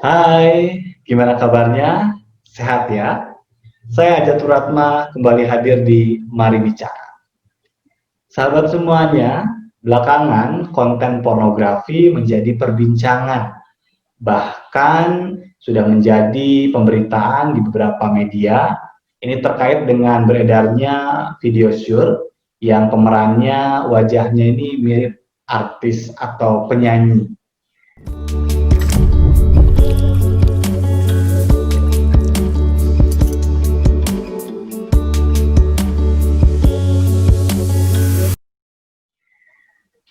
Hai, gimana kabarnya? Sehat ya? Saya Ajat Turatma kembali hadir di Mari Bicara. Sahabat semuanya, belakangan konten pornografi menjadi perbincangan. Bahkan sudah menjadi pemberitaan di beberapa media. Ini terkait dengan beredarnya video syur yang pemerannya wajahnya ini mirip artis atau penyanyi.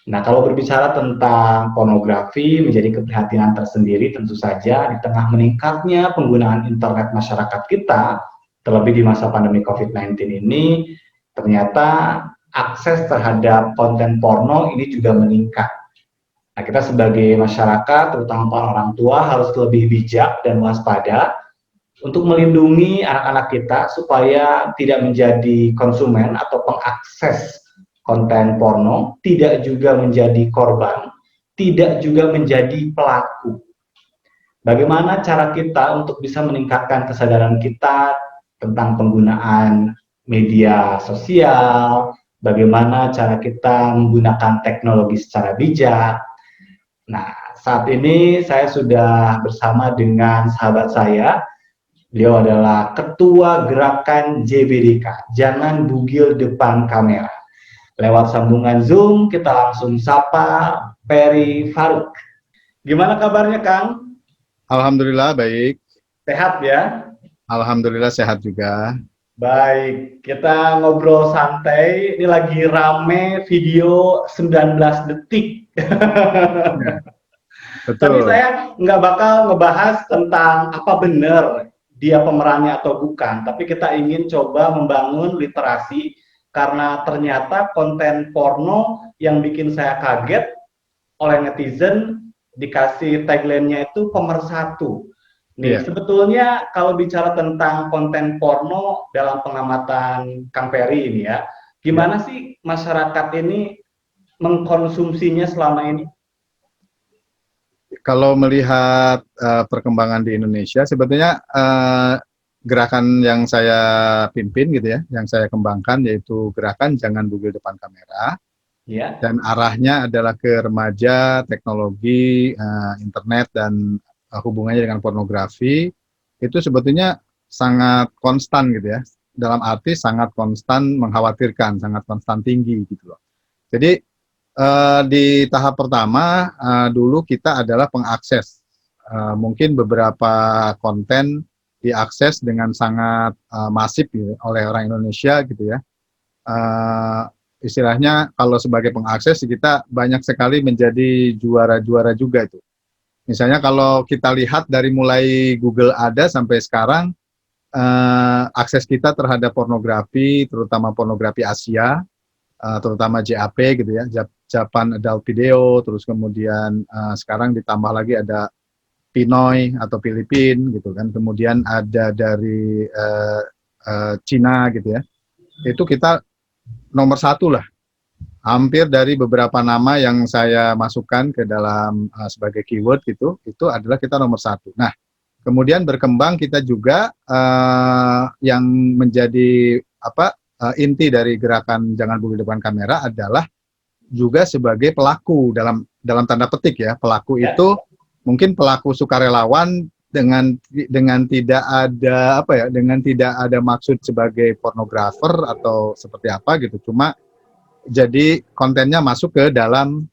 Nah, kalau berbicara tentang pornografi menjadi keprihatinan tersendiri tentu saja di tengah meningkatnya penggunaan internet masyarakat kita, terlebih di masa pandemi COVID-19 ini, ternyata akses terhadap konten porno ini juga meningkat. Nah, kita sebagai masyarakat, terutama para orang tua, harus lebih bijak dan waspada untuk melindungi anak-anak kita supaya tidak menjadi konsumen atau pengakses konten porno, tidak juga menjadi korban, tidak juga menjadi pelaku. Bagaimana cara kita untuk bisa meningkatkan kesadaran kita tentang penggunaan media sosial, bagaimana cara kita menggunakan teknologi secara bijak. Nah, saat ini saya sudah bersama dengan sahabat saya. Beliau adalah Ketua Gerakan JBDK, Jangan Bugil Depan Kamera. Lewat sambungan Zoom, kita langsung sapa Peri Faruk. Gimana kabarnya, Kang? Alhamdulillah baik. Sehat ya? Alhamdulillah sehat juga. Baik, kita ngobrol santai. Ini lagi rame video 19 detik. Ya, Tapi betul. saya nggak bakal ngebahas tentang apa benar dia pemerannya atau bukan, tapi kita ingin coba membangun literasi karena ternyata konten porno yang bikin saya kaget oleh netizen dikasih tagline-nya itu pemersatu. Nih, Iya. sebetulnya kalau bicara tentang konten porno dalam pengamatan Kang Peri ini ya, Ya. gimana sih masyarakat ini mengkonsumsinya selama ini? Kalau melihat perkembangan di Indonesia, sebetulnya gerakan yang saya pimpin gitu ya, yang saya kembangkan yaitu gerakan Jangan Bugil Depan Kamera, Ya. dan arahnya adalah ke remaja, teknologi, internet dan hubungannya dengan pornografi. Itu sebetulnya sangat konstan gitu ya. Dalam arti sangat konstan mengkhawatirkan, sangat konstan tinggi gitu loh. Jadi di tahap pertama dulu kita adalah pengakses. Mungkin beberapa konten diakses dengan sangat masif gitu, oleh orang Indonesia gitu ya. Istilahnya kalau sebagai pengakses kita banyak sekali menjadi juara-juara juga itu. Misalnya kalau kita lihat dari mulai Google ada sampai sekarang, akses kita terhadap pornografi, terutama pornografi Asia, terutama JAP gitu ya, Japan Adult Video, terus kemudian sekarang ditambah lagi ada Pinoy atau Filipin gitu kan, kemudian ada dari Cina gitu ya, itu kita nomor satu lah, hampir dari beberapa nama yang saya masukkan ke dalam sebagai keyword gitu, itu adalah kita nomor satu. Nah, kemudian berkembang kita juga yang menjadi inti dari gerakan Jangan Bugil Depan Kamera adalah juga sebagai pelaku dalam tanda petik ya. Pelaku itu mungkin pelaku sukarelawan dengan tidak ada dengan tidak ada maksud sebagai pornografer atau seperti apa gitu. Cuma jadi kontennya masuk ke dalam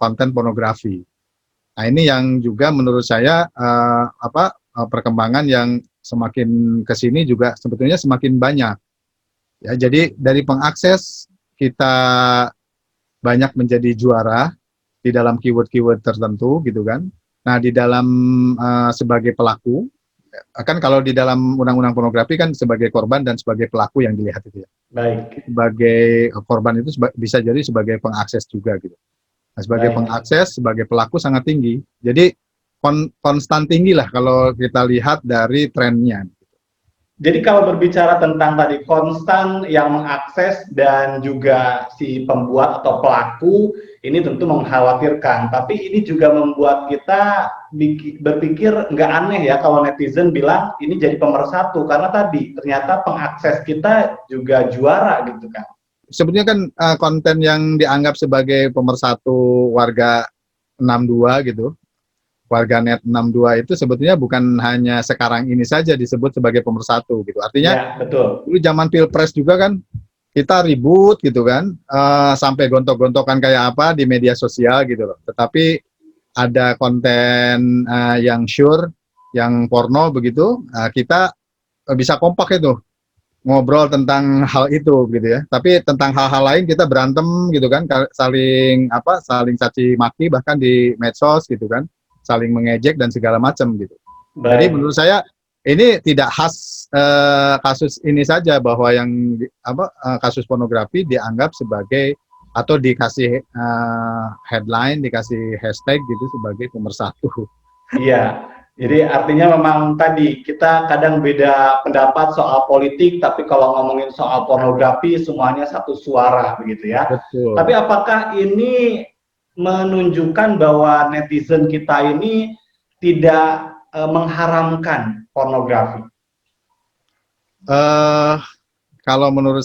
konten pornografi. Nah, ini yang juga menurut saya perkembangan yang semakin kesini juga sebetulnya semakin banyak. Ya, jadi dari pengakses kita banyak menjadi juara di dalam keyword-keyword tertentu gitu kan. Nah, di dalam sebagai pelaku, kan kalau di dalam undang-undang pornografi kan sebagai korban dan sebagai pelaku yang dilihat itu ya. Baik. Sebagai korban itu bisa jadi sebagai pengakses juga gitu. Nah, sebagai pengakses, sebagai pelaku sangat tinggi. Jadi konstan tinggi lah kalau kita lihat dari trennya. Jadi kalau berbicara tentang tadi konstan yang mengakses dan juga si pembuat atau pelaku, ini tentu mengkhawatirkan. Tapi ini juga membuat kita berpikir nggak aneh ya kalau netizen bilang ini jadi pemersatu, karena tadi ternyata pengakses kita juga juara gitu kan. Sebetulnya kan konten yang dianggap sebagai pemersatu warga 62 gitu, warganet 62 itu sebetulnya bukan hanya sekarang ini saja disebut sebagai pemersatu gitu. Artinya Ya, betul. dulu zaman Pilpres juga kan kita ribut gitu kan, sampai gontok-gontokan kayak apa di media sosial gitu loh. Tetapi ada konten yang sure, yang porno begitu, kita bisa kompak itu ngobrol tentang hal itu gitu ya. Tapi tentang hal-hal lain kita berantem gitu kan, saling caci maki bahkan di medsos gitu kan, saling mengejek dan segala macam gitu. Jadi menurut Baik. saya ini tidak khas kasus ini saja bahwa yang kasus pornografi dianggap sebagai atau dikasih headline, dikasih hashtag gitu sebagai pemersatu. Iya, jadi artinya memang tadi kita kadang beda pendapat soal politik, tapi kalau ngomongin soal pornografi semuanya satu suara begitu ya. Tapi Betul. apakah ini menunjukkan bahwa netizen kita ini tidak mengharamkan pornografi? Eh Kalau menurut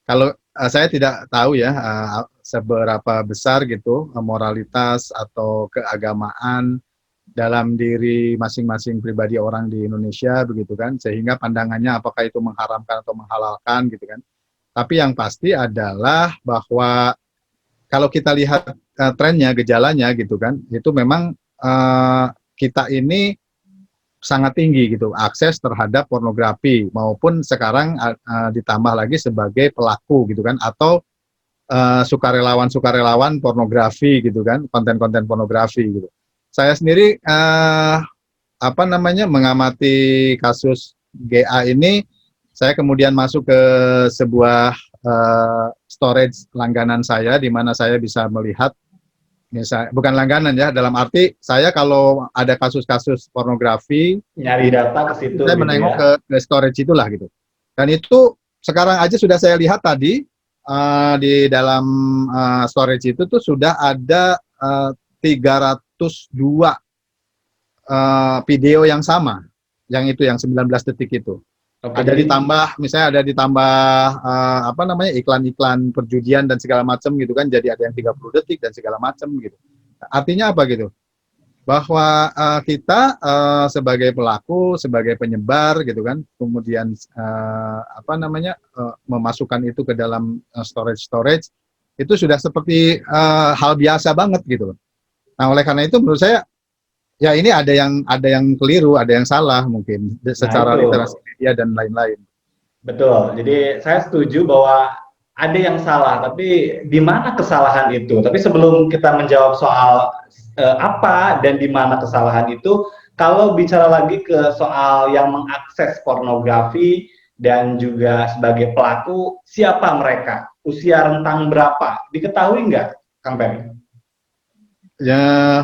kalau saya tidak tahu ya seberapa besar gitu moralitas atau keagamaan dalam diri masing-masing pribadi orang di Indonesia begitu kan, sehingga pandangannya apakah itu mengharamkan atau menghalalkan gitu kan. Tapi yang pasti adalah bahwa kalau kita lihat trennya, gejalanya gitu kan, itu memang kita ini sangat tinggi gitu akses terhadap pornografi maupun sekarang ditambah lagi sebagai pelaku gitu kan, atau sukarelawan pornografi gitu kan, konten-konten pornografi gitu. Saya sendiri mengamati kasus GA ini, saya kemudian masuk ke sebuah storage langganan saya di mana saya bisa melihat, bukan langganan ya, dalam arti saya kalau ada kasus-kasus pornografi Nyari di data ke situ saya gitu menengok ya. ke storage itulah gitu. Dan itu sekarang aja sudah saya lihat tadi di dalam storage itu tuh sudah ada 302 video yang sama, yang 19 detik itu. Oke, Ada jadi ditambah, misalnya ada ditambah iklan-iklan perjudian dan segala macam gitu kan, jadi ada yang 30 detik dan segala macam gitu. Artinya apa gitu? Bahwa kita sebagai pelaku, sebagai penyebar gitu kan, kemudian memasukkan itu ke dalam storage itu sudah seperti hal biasa banget gitu. Nah, oleh karena itu menurut saya ya ini ada yang keliru, ada yang salah mungkin nah secara itu. literasi media dan lain-lain. Betul. Jadi saya setuju bahwa ada yang salah, tapi di mana kesalahan itu? Tapi sebelum kita menjawab soal apa dan di mana kesalahan itu, kalau bicara lagi ke soal yang mengakses pornografi dan juga sebagai pelaku, siapa mereka? Usia rentang berapa? Diketahui nggak, Kang Pemi? Ya,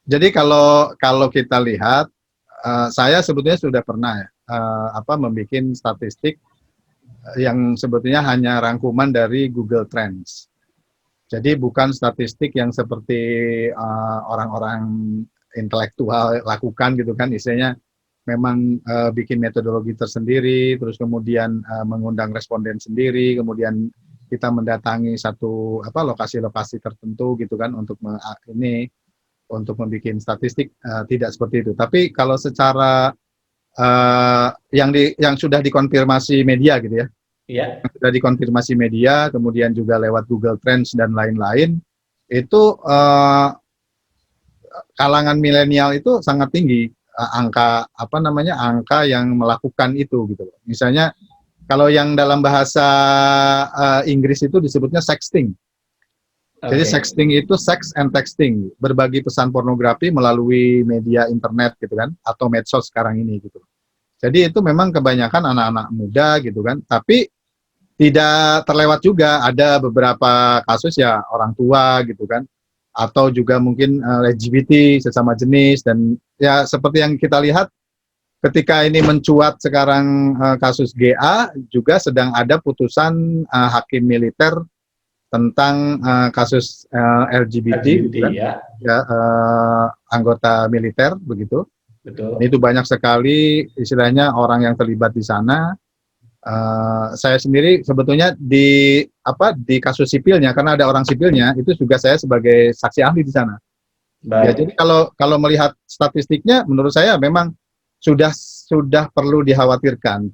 jadi kalau kalau kita lihat, saya sebetulnya sudah pernah ya, membuat statistik yang sebetulnya hanya rangkuman dari Google Trends. Jadi bukan statistik yang seperti orang-orang intelektual lakukan gitu kan, istilahnya memang bikin metodologi tersendiri, terus kemudian mengundang responden sendiri, kemudian kita mendatangi satu lokasi-lokasi tertentu gitu kan untuk membuat statistik, tidak seperti itu. Tapi kalau secara yang sudah dikonfirmasi media gitu ya, Iya. sudah dikonfirmasi media, kemudian juga lewat Google Trends dan lain-lain, itu kalangan milenial itu sangat tinggi angka yang melakukan itu gitu. Misalnya kalau yang dalam bahasa Inggris itu disebutnya sexting. Jadi Oke. sexting itu sex and texting, berbagi pesan pornografi melalui media internet gitu kan, atau medsos sekarang ini gitu. Jadi itu memang kebanyakan anak-anak muda gitu kan, tapi tidak terlewat juga ada beberapa kasus ya orang tua gitu kan, atau juga mungkin LGBT sesama jenis, dan ya seperti yang kita lihat ketika ini mencuat sekarang kasus GA, juga sedang ada putusan hakim militer tentang kasus LGBT, LGBT gitu kan? ya, Ya, anggota militer begitu. betul. Itu banyak sekali istilahnya orang yang terlibat di sana. Saya sendiri sebetulnya di kasus sipilnya, karena ada orang sipilnya, itu juga saya sebagai saksi ahli di sana. Ya, jadi Baik. kalau melihat statistiknya, menurut saya memang sudah perlu dikhawatirkan.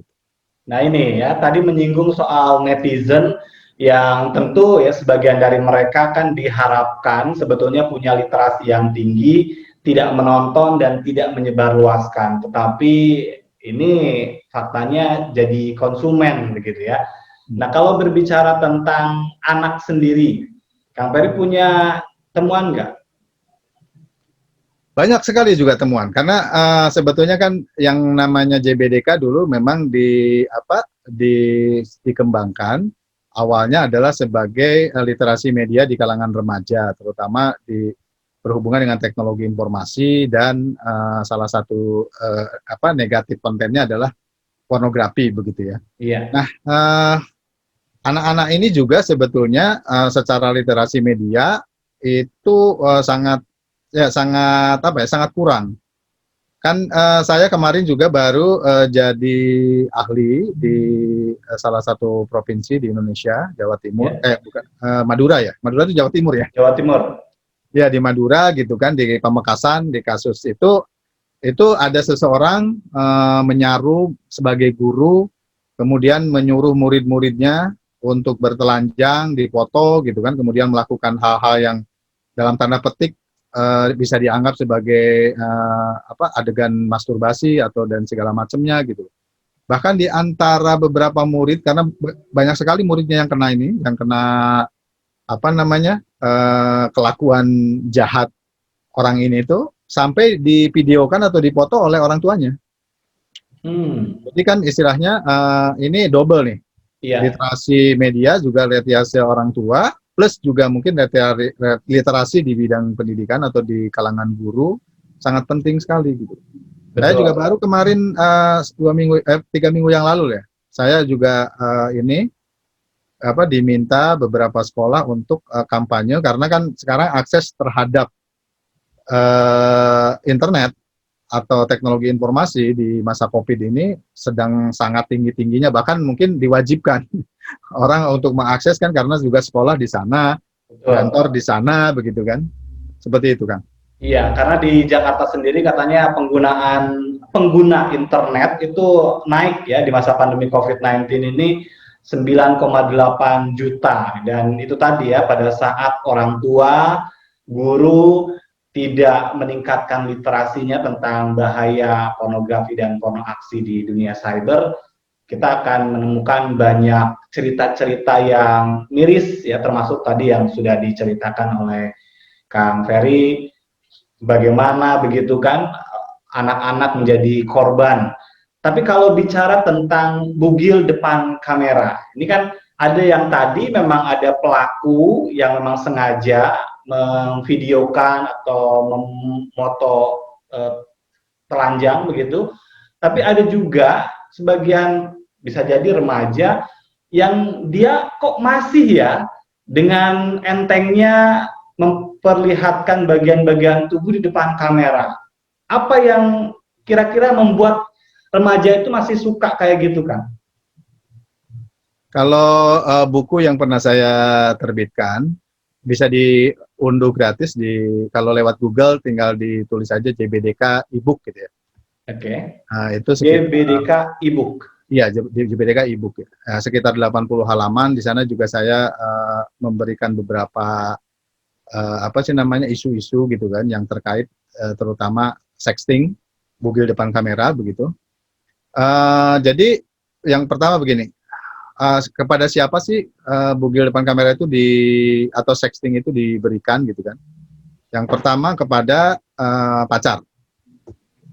Nah ini ya, tadi menyinggung soal netizen yang tentu ya sebagian dari mereka kan diharapkan sebetulnya punya literasi yang tinggi, tidak menonton dan tidak menyebarluaskan. Tetapi ini faktanya jadi konsumen begitu ya. Nah kalau berbicara tentang anak sendiri, Kang Peri punya temuan nggak? Banyak sekali juga temuan, karena sebetulnya kan yang namanya JBDK dulu memang dikembangkan awalnya adalah sebagai literasi media di kalangan remaja, terutama berhubungan dengan teknologi informasi, dan salah satu negatif kontennya adalah pornografi begitu ya. Iya. Nah, anak-anak ini juga sebetulnya secara literasi media itu sangat kurang. Kan saya kemarin juga baru jadi ahli di salah satu provinsi di Indonesia, Jawa Timur, Ya. bukan, Madura ya. Madura itu Jawa Timur ya. Jawa Timur. Ya, di Madura gitu kan, di Pamekasan, di kasus itu ada seseorang menyaru sebagai guru, kemudian menyuruh murid-muridnya untuk bertelanjang, dipoto gitu kan, kemudian melakukan hal-hal yang dalam tanda petik bisa dianggap sebagai adegan masturbasi atau dan segala macamnya gitu. Bahkan di antara beberapa murid, karena banyak sekali muridnya yang kena ini, yang kena kelakuan jahat orang ini itu, sampai divideokan atau dipoto oleh orang tuanya. Jadi kan istilahnya ini double nih. Iya. Literasi media juga literasi orang tua, plus juga mungkin literasi di bidang pendidikan atau di kalangan guru sangat penting sekali gitu. Betul. Saya juga baru kemarin 3 minggu yang lalu ya, saya juga diminta beberapa sekolah untuk kampanye, karena kan sekarang akses terhadap internet atau teknologi informasi di masa COVID ini sedang sangat tinggi-tingginya, bahkan mungkin diwajibkan orang untuk mengakses kan, karena juga sekolah di sana, kantor di sana, begitu kan, seperti itu kan. Iya, karena di Jakarta sendiri katanya pengguna internet itu naik ya di masa pandemi COVID-19 ini 9,8 juta, dan itu tadi ya pada saat orang tua, guru tidak meningkatkan literasinya tentang bahaya pornografi dan porno aksi di dunia cyber, kita akan menemukan banyak cerita-cerita yang miris ya, termasuk tadi yang sudah diceritakan oleh Kang Ferry, bagaimana begitu kan anak-anak menjadi korban. Tapi kalau bicara tentang bugil depan kamera, ini kan ada yang tadi memang ada pelaku yang memang sengaja memvideokan atau memoto telanjang begitu, tapi ada juga sebagian bisa jadi remaja yang dia kok masih ya dengan entengnya memperlihatkan bagian-bagian tubuh di depan kamera. Apa yang kira-kira membuat remaja itu masih suka kayak gitu kan? Kalau buku yang pernah saya terbitkan bisa diunduh gratis kalau lewat Google tinggal ditulis aja JBDK e-book gitu ya. Oke. Nah, itu JBDK e-book. Iya, JBDK e-book. Sekitar 80 halaman. Di sana juga saya memberikan beberapa isu-isu gitu kan, yang terkait terutama sexting, bugil depan kamera begitu. Jadi yang pertama begini, kepada siapa sih bugil depan kamera itu atau sexting itu diberikan gitu kan? Yang pertama kepada pacar.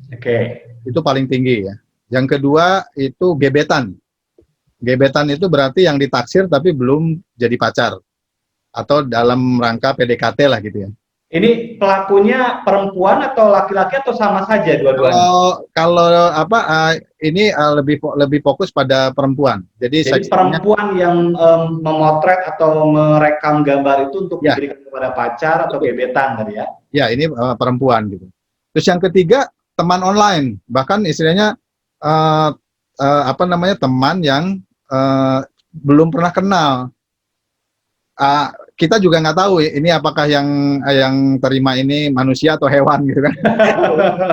Oke. Itu paling tinggi ya. Yang kedua itu gebetan. Gebetan itu berarti yang ditaksir tapi belum jadi pacar, atau dalam rangka PDKT lah gitu ya. Ini pelakunya perempuan atau laki-laki atau sama saja dua-duanya? Kalau apa ini lebih fokus pada perempuan. Jadi Jadi seksinya perempuan yang memotret atau merekam gambar itu untuk ya diberikan kepada pacar atau betul. gebetan tadi ya? Ya ini perempuan gitu. Terus yang ketiga teman online, bahkan istilahnya eh, apa namanya teman yang eh, belum pernah kenal. Kita juga nggak tahu ini apakah yang terima ini manusia atau hewan gitu kan.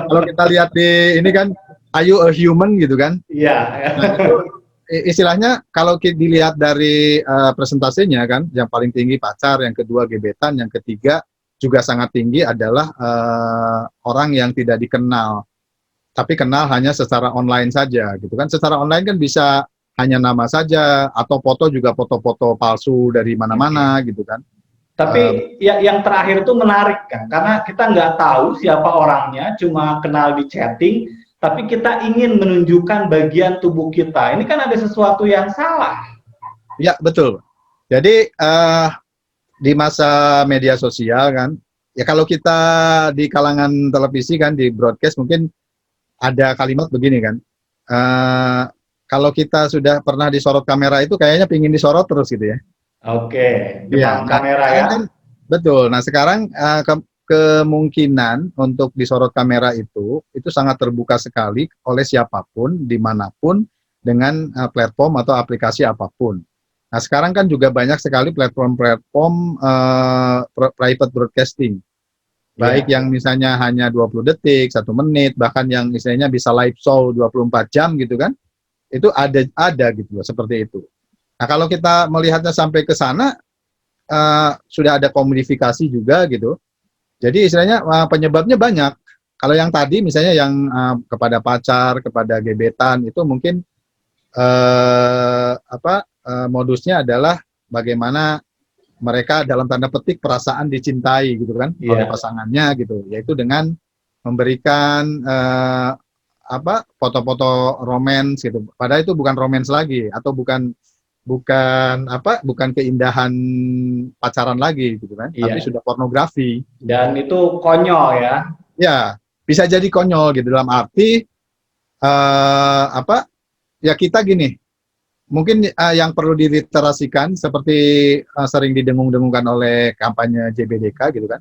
Kalau kita lihat di ini kan, are you a human gitu kan. Iya. Nah itu istilahnya kalau dilihat dari presentasinya kan, yang paling tinggi pacar, yang kedua gebetan, yang ketiga juga sangat tinggi adalah orang yang tidak dikenal, tapi kenal hanya secara online saja gitu kan. Secara online kan bisa hanya nama saja, atau foto juga foto-foto palsu dari mana-mana gitu kan. Tapi ya, yang terakhir itu menarik kan, karena kita nggak tahu siapa orangnya, cuma kenal di chatting, tapi kita ingin menunjukkan bagian tubuh kita. Ini kan ada sesuatu yang salah. Ya betul. Jadi di masa media sosial kan, ya kalau kita di kalangan televisi kan, di broadcast mungkin ada kalimat begini kan, kalau kita sudah pernah disorot kamera itu kayaknya pingin disorot terus gitu ya. Oke, Iya, demam nah kamera sekarang ya. kan betul. Nah sekarang kemungkinan untuk disorot kamera itu sangat terbuka sekali oleh siapapun, dimanapun, dengan platform atau aplikasi apapun. Nah sekarang kan juga banyak sekali platform-platform private broadcasting, baik Iya. yang misalnya hanya 20 detik, 1 menit, bahkan yang misalnya bisa live show 24 jam gitu kan, itu ada gitu loh, seperti itu. Nah kalau kita melihatnya sampai ke sana, sudah ada komodifikasi juga gitu. Jadi istilahnya penyebabnya banyak. Kalau yang tadi misalnya yang kepada pacar, kepada gebetan itu mungkin modusnya adalah bagaimana mereka dalam tanda petik perasaan dicintai gitu kan oleh Iya. pasangannya gitu, yaitu dengan memberikan foto-foto romance gitu. Padahal itu bukan romance lagi, atau bukan bukan keindahan pacaran lagi gitu kan, tapi Iya. sudah pornografi. Dan itu konyol ya. Ya, bisa jadi konyol gitu, dalam arti apa ya, kita gini, mungkin yang perlu diliterasikan seperti sering didengung-dengungkan oleh kampanye JBDK gitu kan,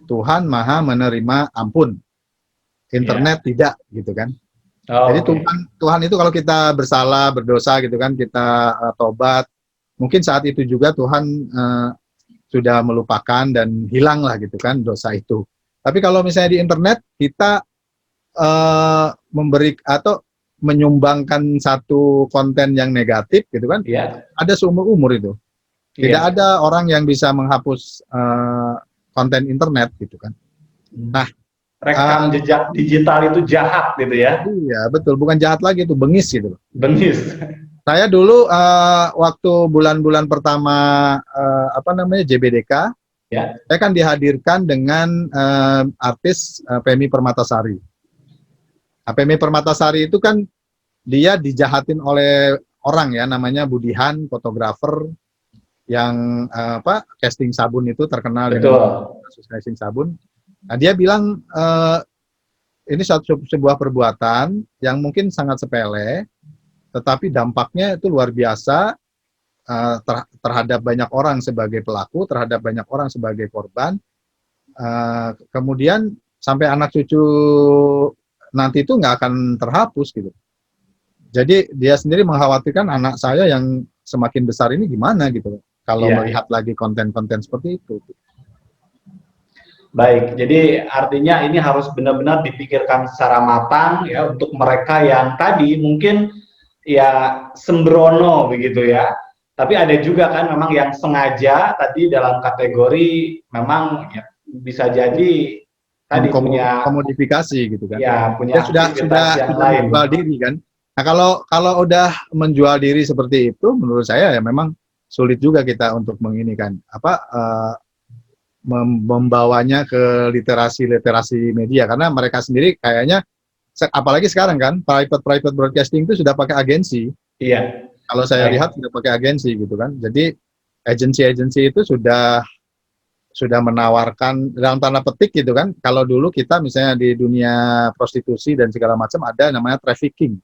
Tuhan Maha Menerima Ampun, Iya. internet tidak gitu kan. Oh, Jadi oke. Tuhan itu kalau kita bersalah, berdosa gitu kan, kita tobat, mungkin saat itu juga Tuhan sudah melupakan dan hilang lah gitu kan dosa itu. Tapi kalau misalnya di internet kita memberi atau menyumbangkan satu konten yang negatif gitu kan, Iya. ada seumur umur itu. Tidak Iya. ada orang yang bisa menghapus konten internet gitu kan. Nah, Rekam jejak digital itu jahat gitu ya. iya betul, bukan jahat lagi, itu bengis gitu. Bengis. Saya dulu waktu bulan-bulan pertama JBDK, Ya. saya kan dihadirkan dengan artis Femi Permatasari. Nah, Femi Permatasari itu kan dia dijahatin oleh orang ya, namanya Budihan, fotografer yang casting sabun itu, terkenal dengan Betul. kasus casting sabun. Nah, dia bilang ini sebuah perbuatan yang mungkin sangat sepele, tetapi dampaknya itu luar biasa terhadap banyak orang sebagai pelaku, terhadap banyak orang sebagai korban. Kemudian sampai anak cucu nanti itu nggak akan terhapus gitu. Jadi dia sendiri mengkhawatirkan anak saya yang semakin besar ini gimana gitu, kalau Iya. melihat lagi konten-konten seperti itu. Baik, jadi artinya ini harus benar-benar dipikirkan secara matang ya untuk mereka yang tadi mungkin ya sembrono begitu ya. Tapi ada juga kan memang yang sengaja tadi dalam kategori memang ya, bisa jadi tadi punya Komodifikasi gitu kan. ya Dia punya sudah aktivitas yang lain. menjual diri kan. Nah, kalau udah menjual diri seperti itu, menurut saya ya memang sulit juga kita untuk menginikan membawanya ke literasi media, karena mereka sendiri kayaknya, apalagi sekarang kan private broadcasting itu sudah pakai agensi. Iya, Kalau saya baik. lihat sudah pakai agensi gitu kan. Jadi agensi-agensi itu sudah sudah menawarkan dalam tanda petik gitu kan. Kalau dulu kita misalnya di dunia prostitusi dan segala macam ada namanya trafficking.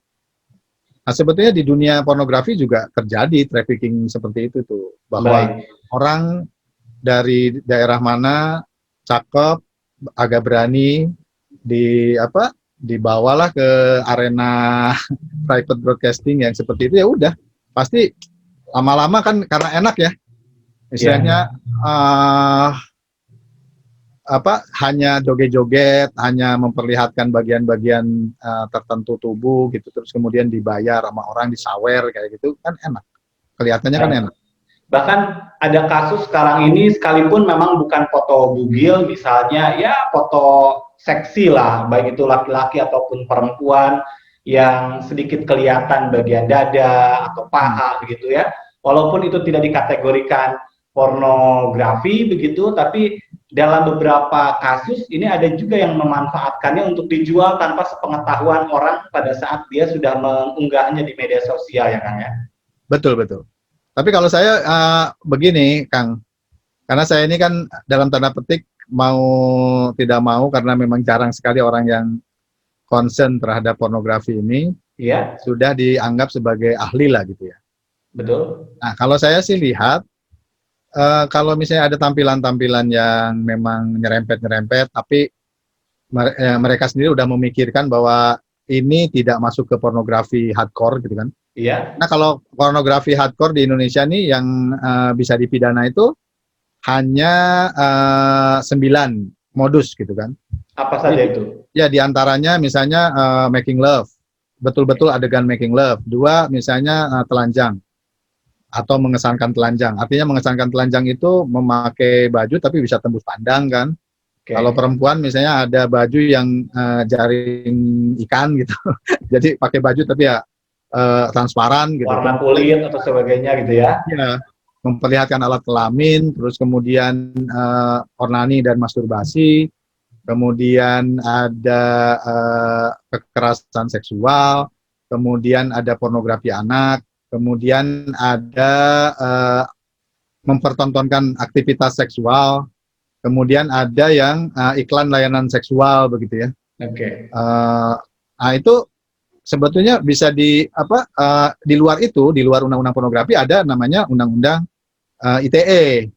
Nah, sebetulnya di dunia pornografi juga terjadi trafficking seperti itu tuh, bahwa Baik. orang dari daerah mana cakep, agak berani dibawalah ke arena private broadcasting yang seperti itu, ya udah pasti lama-lama kan karena enak ya istilahnya, Ya. hanya joget-joget, hanya memperlihatkan bagian-bagian tertentu tubuh gitu, terus kemudian dibayar sama orang, disawer kayak gitu kan enak, kelihatannya kan Baik. enak. Bahkan ada kasus sekarang ini, sekalipun memang bukan foto bugil, misalnya ya foto seksi lah, baik itu laki-laki ataupun perempuan yang sedikit kelihatan bagian dada atau paha begitu ya. Walaupun itu tidak dikategorikan pornografi begitu, tapi dalam beberapa kasus ini ada juga yang memanfaatkannya untuk dijual tanpa sepengetahuan orang pada saat dia sudah mengunggahnya di media sosial ya Kang ya. Betul betul. Tapi kalau saya begini Kang, karena saya ini kan dalam tanda petik mau tidak mau karena memang jarang sekali orang yang concern terhadap pornografi ini Iya, sudah dianggap sebagai ahli lah gitu ya. betul. Nah kalau saya sih lihat, kalau misalnya ada tampilan-tampilan yang memang nyerempet-nyerempet, tapi mereka sendiri udah memikirkan bahwa ini tidak masuk ke pornografi hardcore gitu kan. Iya. Nah kalau pornografi hardcore di Indonesia nih yang bisa dipidana itu hanya 9 modus gitu kan. Apa saja Jadi, itu? ya diantaranya misalnya making love, betul-betul adegan making love. Dua misalnya telanjang atau mengesankan telanjang. Artinya mengesankan telanjang itu memakai baju tapi bisa tembus pandang kan. Kalau Oke. perempuan misalnya ada baju yang jaring ikan gitu, jadi pakai baju tapi ya transparan gitu. Warna Kemudian kulit atau sebagainya gitu ya. ya memperlihatkan alat kelamin, terus kemudian onani dan masturbasi, kemudian ada kekerasan seksual, kemudian ada pornografi anak, kemudian ada mempertontonkan aktivitas seksual, kemudian ada yang iklan layanan seksual begitu ya. Oke. Nah itu sebetulnya bisa di luar itu, di luar undang-undang pornografi ada namanya undang-undang ITE. Nah,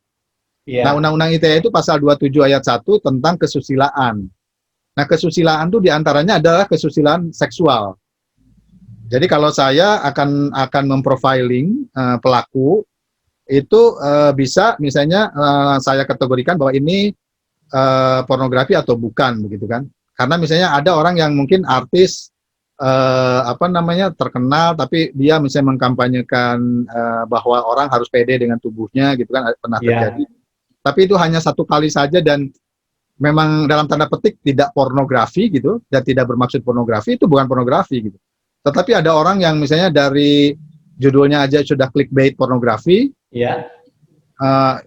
Iya. undang-undang ITE itu pasal 27 ayat 1 tentang kesusilaan. Nah, kesusilaan itu diantaranya adalah kesusilaan seksual. Jadi kalau saya akan memprofiling pelaku itu bisa misalnya saya kategorikan bahwa ini pornografi atau bukan begitu kan. Karena misalnya ada orang yang mungkin artis terkenal tapi dia misalnya mengkampanyekan bahwa orang harus pede dengan tubuhnya gitu kan, pernah Iya. terjadi. Tapi itu hanya satu kali saja dan memang dalam tanda petik tidak pornografi gitu dan tidak bermaksud pornografi, itu bukan pornografi gitu. Tetapi ada orang yang misalnya dari judulnya aja sudah clickbait pornografi, Iya.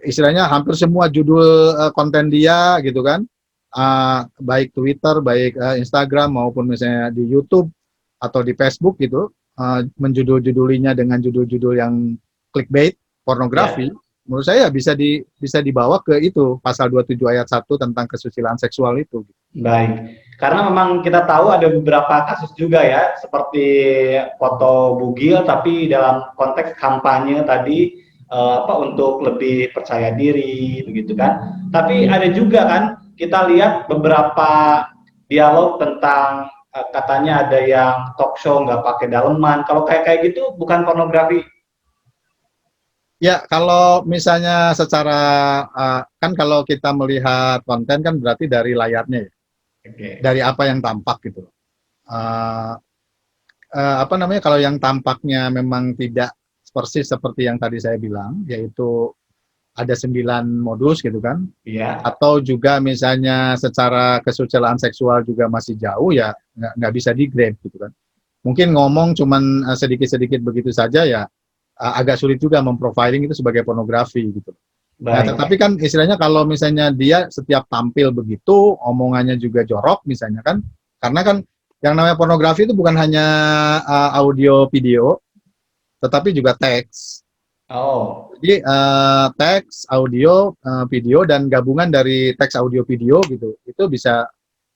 istilahnya hampir semua judul konten dia gitu kan, baik Twitter, baik Instagram maupun misalnya di YouTube atau di Facebook gitu, menjudul-judulinya dengan judul-judul yang clickbait pornografi. Iya. Menurut saya bisa dibawa ke itu pasal 27 ayat 1 tentang kesusilaan seksual itu. Baik. Karena memang kita tahu ada beberapa kasus juga ya, seperti foto bugil tapi dalam konteks kampanye tadi untuk lebih percaya diri begitu kan. Tapi ada juga kan kita lihat beberapa dialog tentang katanya ada yang talk show nggak pakai daleman. Kalau kayak kayak gitu bukan pornografi. Ya, kalau misalnya secara kan kalau kita melihat konten kan berarti dari layarnya ya, Oke. dari apa yang tampak gitu. Kalau yang tampaknya memang tidak persis seperti yang tadi saya bilang, yaitu ada 9 modus gitu kan, Iya. atau juga misalnya secara kesusilaan seksual juga masih jauh ya nggak bisa di-grade gitu kan. Mungkin ngomong cuman sedikit-sedikit begitu saja ya agak sulit juga memprofiling itu sebagai pornografi gitu. Nah, Baik. tetapi kan istilahnya kalau misalnya dia setiap tampil begitu, omongannya juga jorok misalnya kan, karena kan yang namanya pornografi itu bukan hanya audio video, tetapi juga teks. Oh, Jadi teks, audio, video dan gabungan dari teks, audio, video gitu, itu bisa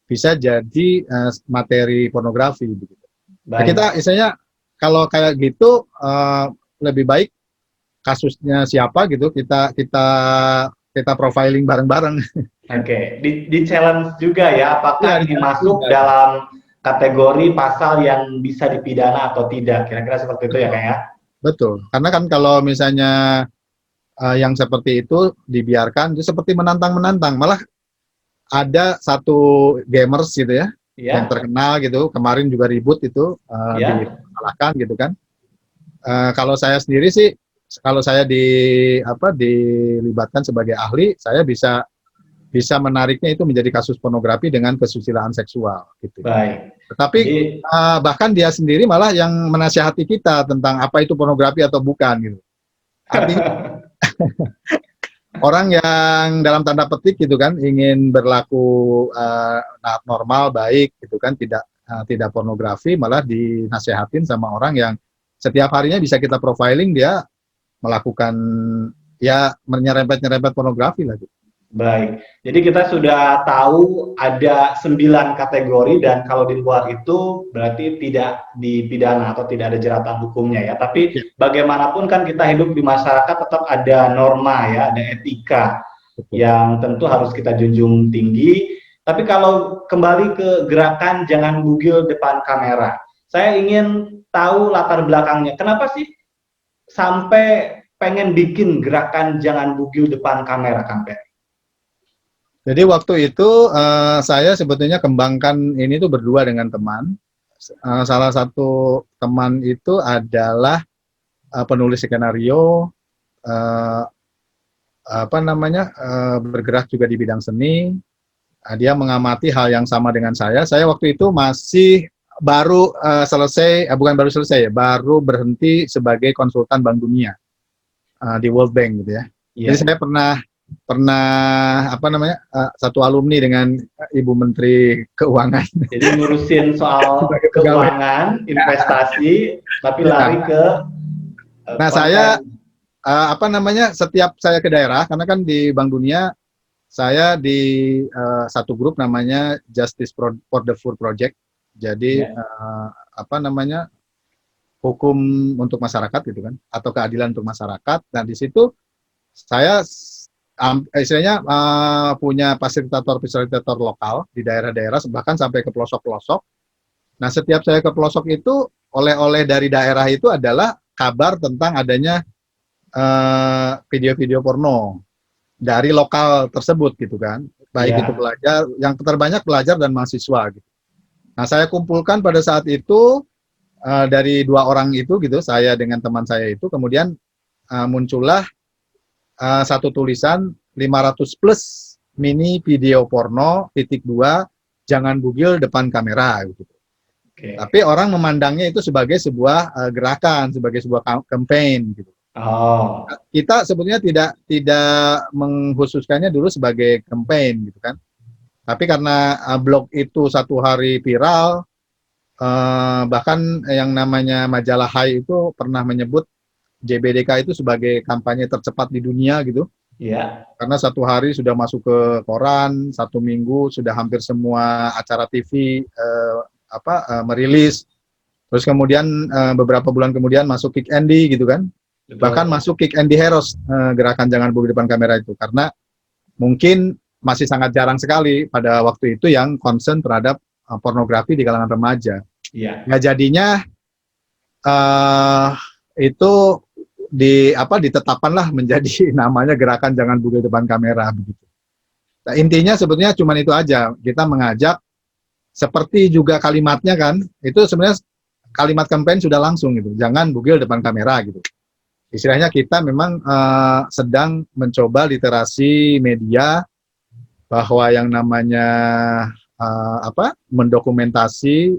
bisa jadi materi pornografi begitu. Nah, kita baik. istilahnya kalau kayak gitu lebih baik kasusnya siapa gitu kita kita kita profiling bareng-bareng. Oke, di challenge juga ya, Iya, apakah di ini challenge masuk juga. dalam kategori pasal yang bisa dipidana atau tidak? Kira-kira seperti itu ya, Betul, Kak ya? betul. Karena kan kalau misalnya yang seperti itu dibiarkan, itu seperti menantang-menantang. Malah ada satu gamers gitu ya, yang Iya, terkenal gitu, kemarin juga ribut itu iya, disalahkan gitu kan. Kalau saya sendiri sih, kalau saya dilibatkan sebagai ahli, saya bisa bisa menariknya itu menjadi kasus pornografi dengan kesusilaan seksual gitu. baik. Tetapi Jadi, bahkan dia sendiri malah yang menasihati kita tentang apa itu pornografi atau bukan gitu. Artinya orang yang dalam tanda petik gitu kan ingin berlaku normal, baik gitu kan, tidak pornografi, malah dinasehatin sama orang yang setiap harinya bisa kita profiling dia melakukan ya menyerempet-nyerempet pornografi lah gitu. baik. Jadi kita sudah tahu ada 9 kategori dan kalau di luar itu berarti tidak dipidana atau tidak ada jeratan hukumnya ya. Ya, Tapi bagaimanapun kan kita hidup di masyarakat tetap ada norma ya, ada etika betul. yang tentu harus kita junjung tinggi. Tapi kalau kembali ke gerakan jangan bugil depan kamera, saya ingin tahu latar belakangnya. Kenapa sih sampai pengen bikin gerakan jangan bugil depan kamera, Kang Peri? Jadi waktu itu saya sebetulnya kembangkan ini tuh berdua dengan teman. Salah satu teman itu adalah penulis skenario, uh, bergerak juga di bidang seni. Dia mengamati hal yang sama dengan saya. Saya waktu itu masih baru selesai, bukan baru selesai, baru berhenti sebagai konsultan Bank Dunia di World Bank gitu ya. Jadi Iya. saya pernah pernah satu alumni dengan Ibu Menteri Keuangan Jadi ngurusin soal sebagai pegawai. keuangan, investasi, tapi Ya. lari ke Nah saya konten. setiap saya ke daerah karena kan di Bank Dunia saya di satu grup namanya Justice for the Poor Project. Jadi Ya. hukum untuk masyarakat gitu kan atau keadilan untuk masyarakat. Dan di situ saya istilahnya punya fasilitator lokal di daerah-daerah bahkan sampai ke pelosok-pelosok. Nah, setiap saya ke pelosok itu oleh-oleh dari daerah itu adalah kabar tentang adanya video-video porno dari lokal tersebut gitu kan. Baik itu Ya. pelajar, yang terbanyak pelajar dan mahasiswa gitu. Nah, saya kumpulkan pada saat itu dari dua orang itu gitu, saya dengan teman saya itu, kemudian muncullah satu tulisan 500 plus mini video porno titik dua jangan bugil depan kamera gitu. Oke. Tapi orang memandangnya itu sebagai sebuah gerakan, sebagai sebuah campaign gitu. Oh, Kita sebetulnya tidak mengkhususkannya dulu sebagai campaign gitu kan. Tapi karena blog itu satu hari viral, bahkan yang namanya majalah Hai itu pernah menyebut JBDK itu sebagai kampanye tercepat di dunia gitu. ya. Karena satu hari sudah masuk ke koran, satu minggu sudah hampir semua acara TV merilis. Terus kemudian beberapa bulan kemudian masuk Kick Andy gitu kan. Bahkan Betul. masuk Kick Andy Heroes gerakan jangan bugil depan kamera itu karena mungkin masih sangat jarang sekali pada waktu itu yang concern terhadap pornografi di kalangan remaja. Iya. Nah jadinya itu ditetapkanlah menjadi namanya gerakan jangan bugil depan kamera begitu. Nah, intinya sebetulnya cuma itu aja. Kita mengajak seperti juga kalimatnya kan, itu sebenarnya kalimat campaign sudah langsung gitu. Jangan bugil depan kamera gitu. Istilahnya kita memang sedang mencoba literasi media bahwa yang namanya mendokumentasi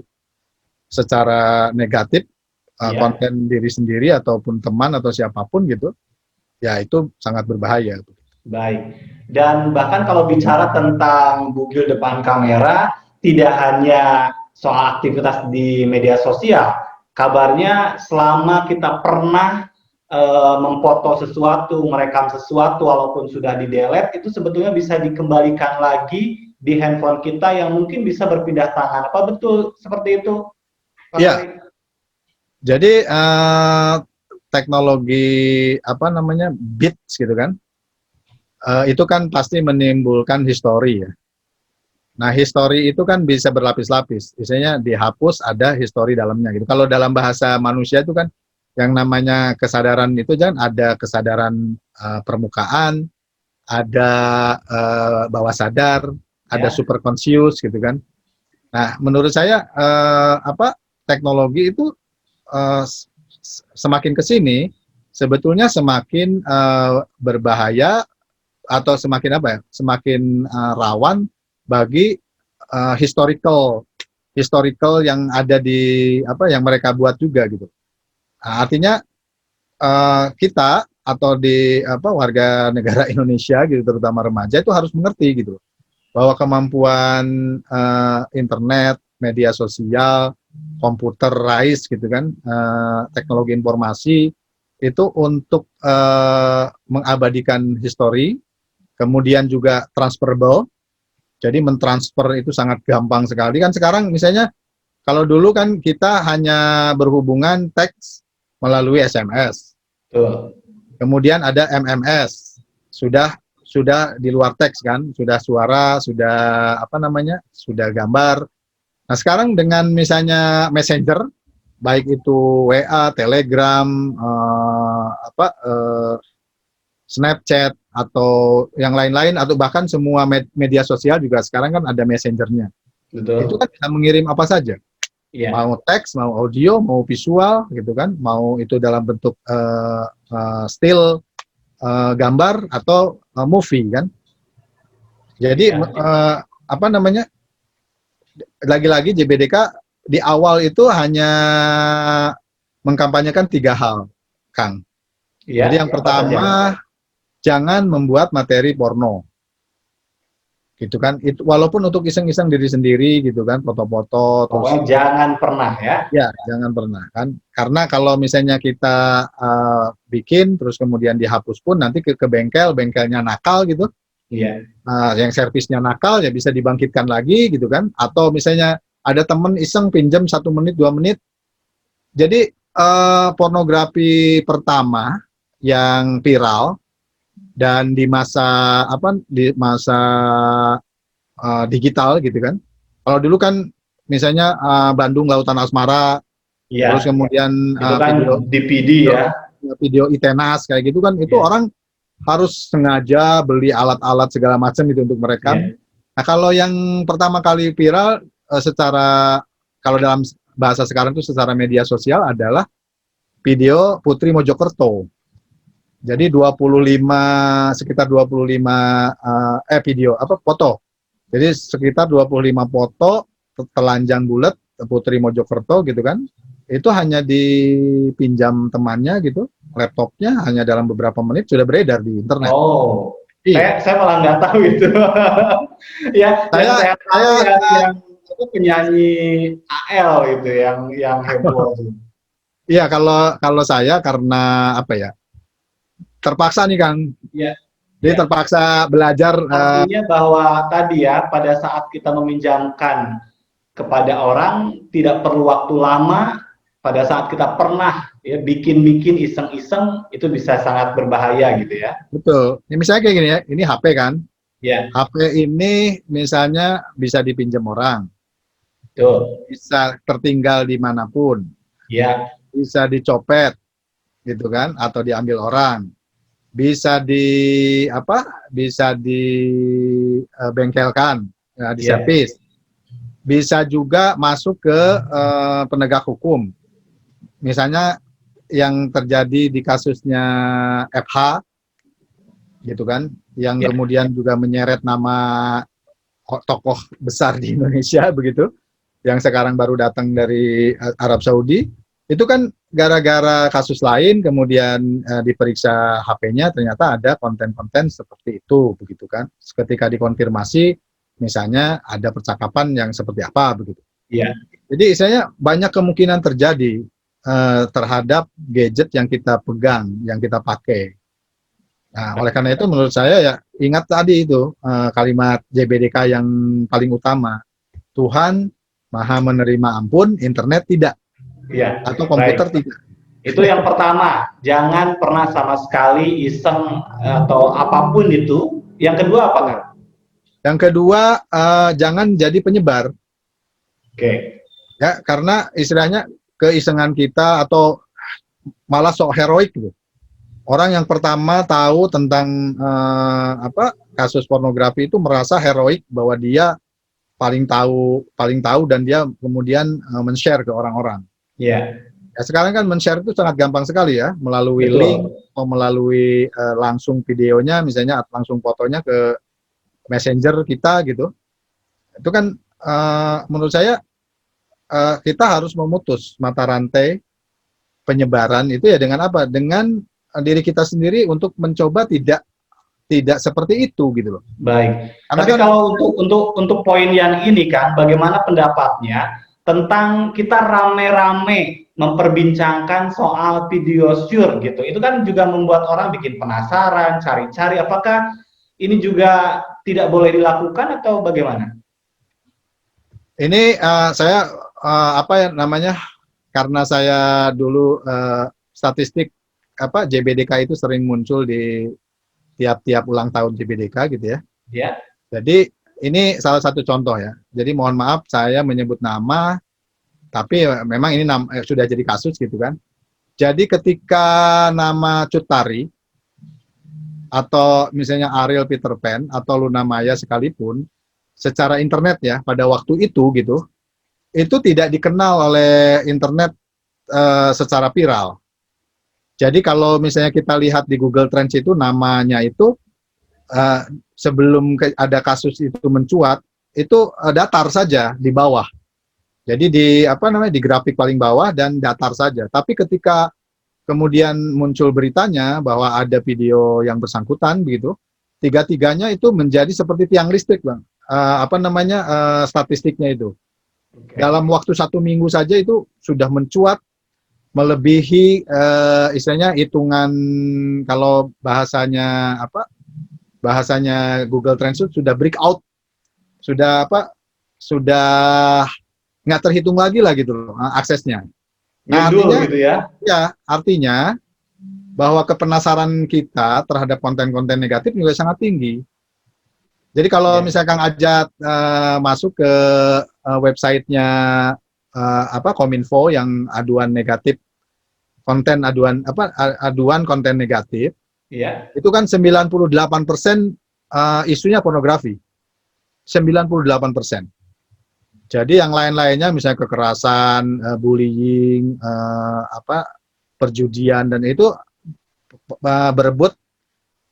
secara negatif Iya. konten diri sendiri ataupun teman atau siapapun gitu, ya itu sangat berbahaya. Baik. Dan bahkan kalau bicara tentang bugil depan kamera, tidak hanya soal aktivitas di media sosial. Kabarnya selama kita pernah memfoto sesuatu, merekam sesuatu walaupun sudah di-delete, itu sebetulnya bisa dikembalikan lagi di handphone kita yang mungkin bisa berpindah tangan. Apa betul seperti itu, Pak Iya, Taufik? jadi teknologi apa namanya bits gitu kan, itu kan pasti menimbulkan histori ya. Nah, histori itu kan bisa berlapis-lapis. Misalnya dihapus ada histori dalamnya gitu. Kalau dalam bahasa manusia itu kan yang namanya kesadaran itu kan ada kesadaran permukaan, ada bawah sadar, ada Ya, superconscious gitu kan. Nah, menurut saya apa teknologi itu eh, semakin ke sini sebetulnya semakin berbahaya atau semakin apa ya? Semakin rawan bagi historical yang ada di apa yang mereka buat juga gitu. Nah, artinya kita atau di apa warga negara Indonesia gitu terutama remaja itu harus mengerti gitu bahwa kemampuan internet, media sosial, computerized gitu kan, teknologi informasi itu untuk mengabadikan histori, kemudian juga transferable. Jadi mentransfer itu sangat gampang sekali kan sekarang misalnya kalau dulu kan kita hanya berhubungan teks melalui SMS. betul. Kemudian ada MMS. Sudah di luar teks kan, sudah suara, sudah apa namanya? Sudah gambar. Nah, sekarang dengan misalnya Messenger baik itu WA, Telegram, Snapchat atau yang lain-lain atau bahkan semua media sosial juga sekarang kan ada messengernya. Itu Betul. kan bisa mengirim apa saja, Iya. mau teks, mau audio, mau visual, gitu kan, mau itu dalam bentuk still gambar atau movie kan. Jadi Iya. apa namanya? Lagi-lagi JBDK di awal itu hanya mengkampanyekan 3 hal, Kang. Iya, Jadi yang apa saja? pertama jangan membuat materi porno. Gitu kan itu walaupun untuk iseng-iseng diri sendiri gitu kan foto-foto terus Pokoknya jangan pernah ya. ya jangan pernah kan karena kalau misalnya kita bikin terus kemudian dihapus pun nanti ke bengkel bengkelnya nakal gitu Iya. yang servisnya nakal ya bisa dibangkitkan lagi gitu kan atau misalnya ada temen iseng pinjam 1 menit 2 menit jadi pornografi pertama yang viral dan di masa apa di masa digital gitu kan. Kalau dulu kan misalnya Bandung Lautan Asmara, Iya. terus kemudian Itu kan video DPD video ya. video Itenas kayak gitu kan itu Iya. orang harus sengaja beli alat-alat segala macam gitu untuk merekam. Iya. Nah, kalau yang pertama kali viral secara kalau dalam bahasa sekarang itu secara media sosial adalah video Putri Mojokerto. Jadi 25 sekitar 25 video apa foto. Jadi sekitar 25 foto telanjang bulat Putri Mojokerto gitu kan. Itu hanya dipinjam temannya gitu, laptopnya hanya dalam beberapa menit sudah beredar di internet. Oh, Iya. saya malah nggak tahu itu. Ya, yang Saya saya tahu saya yang itu penyanyi AL itu yang heboh itu. iya kalau kalau saya karena apa ya? Terpaksa nih Kang. Iya. Jadi Ya. terpaksa belajar Artinya bahwa tadi ya, pada saat kita meminjamkan kepada orang, tidak perlu waktu lama, pada saat kita pernah ya, bikin-bikin iseng-iseng, itu bisa sangat berbahaya gitu ya. betul. Ini misalnya kayak gini ya, ini HP kan. Ya, HP ini misalnya bisa dipinjam orang, betul. bisa tertinggal dimanapun, Ya, bisa dicopet, gitu kan, atau diambil orang, bisa di apa, bisa dibengkelkan, ya, ya, diservis, bisa juga masuk ke penegak hukum. Misalnya yang terjadi di kasusnya FH, gitu kan, yang ya, kemudian juga menyeret nama tokoh besar di Indonesia begitu, yang sekarang baru datang dari Arab Saudi, itu kan gara-gara kasus lain kemudian diperiksa HP-nya ternyata ada konten-konten seperti itu begitu kan. Ketika dikonfirmasi misalnya ada percakapan yang seperti apa begitu. ya, Jadi istilahnya banyak kemungkinan terjadi. terhadap gadget yang kita pegang, yang kita pakai. Nah, oleh karena itu menurut saya ya ingat tadi itu kalimat JBDK yang paling utama, Tuhan Maha menerima ampun, internet tidak, Iya, atau komputer baik. tidak. Itu yang pertama, jangan pernah sama sekali iseng atau apapun itu. Yang kedua apa, Kang? Yang kedua, jangan jadi penyebar, Oke, ya, karena istilahnya keisengan kita atau malah sok heroik gitu. Orang yang pertama tahu tentang kasus pornografi itu merasa heroik bahwa dia paling tahu dan dia kemudian men-share ke orang-orang. iya, Ya, sekarang kan men-share itu sangat gampang sekali ya, melalui link betul. atau melalui langsung videonya, misalnya langsung fotonya ke messenger kita gitu. Itu kan menurut saya kita harus memutus mata rantai penyebaran itu ya dengan apa? Dengan diri kita sendiri untuk mencoba tidak seperti itu gitu loh. Baik. Karena Tapi kan kalau untuk poin yang ini kan, bagaimana pendapatnya tentang kita rame-rame memperbincangkan soal video syur gitu. Itu kan juga membuat orang bikin penasaran, cari-cari. Apakah ini juga tidak boleh dilakukan atau bagaimana? ini saya apa ya namanya? Karena saya dulu statistik JBDK itu sering muncul di tiap-tiap ulang tahun JBDK gitu ya. Ya, Jadi ini salah satu contoh ya. Jadi mohon maaf saya menyebut nama, tapi memang ini sudah jadi kasus gitu kan. Jadi ketika nama Cut Tari atau misalnya Ariel Peter Pan atau Luna Maya sekalipun, secara internet ya pada waktu itu tidak dikenal oleh internet secara viral. Jadi kalau misalnya kita lihat di Google Trends itu namanya itu sebelum ada kasus itu mencuat itu datar saja di bawah. Jadi di grafik paling bawah dan datar saja. Tapi ketika kemudian muncul beritanya bahwa ada video yang bersangkutan begitu, tiga-tiganya itu menjadi seperti tiang listrik, Bang. Statistiknya itu. oke. Dalam waktu 1 minggu saja itu sudah mencuat melebihi istilahnya hitungan kalau bahasanya Google Trends itu sudah breakout, sudah nggak terhitung lagi lah gitu loh aksesnya. Nah Nyundul artinya gitu ya. ya artinya bahwa kepenasaran kita terhadap konten-konten negatif juga sangat tinggi. Jadi kalau Ya. misalkan Ajat masuk ke websitenya Kominfo yang aduan negatif aduan konten negatif, Iya. itu kan 98% isunya pornografi. 98%. Jadi yang lain-lainnya misalnya kekerasan, bullying, perjudian dan itu berebut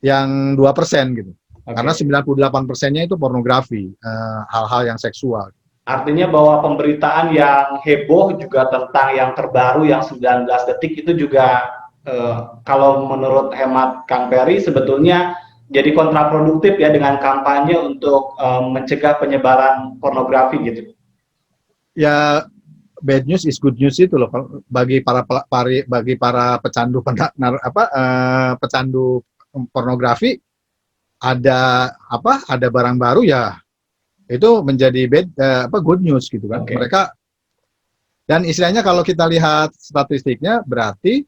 yang 2% gitu. Karena Oke. 98%-nya itu pornografi, hal-hal yang seksual. Artinya bahwa pemberitaan yang heboh juga tentang yang terbaru yang 19 detik itu juga kalau menurut hemat Kang Peri sebetulnya jadi kontraproduktif ya dengan kampanye untuk mencegah penyebaran pornografi gitu. Ya bad news is good news itu loh bagi para pecandu pornografi ada barang baru ya itu menjadi good news gitu kan. Oke. Mereka dan istilahnya kalau kita lihat statistiknya berarti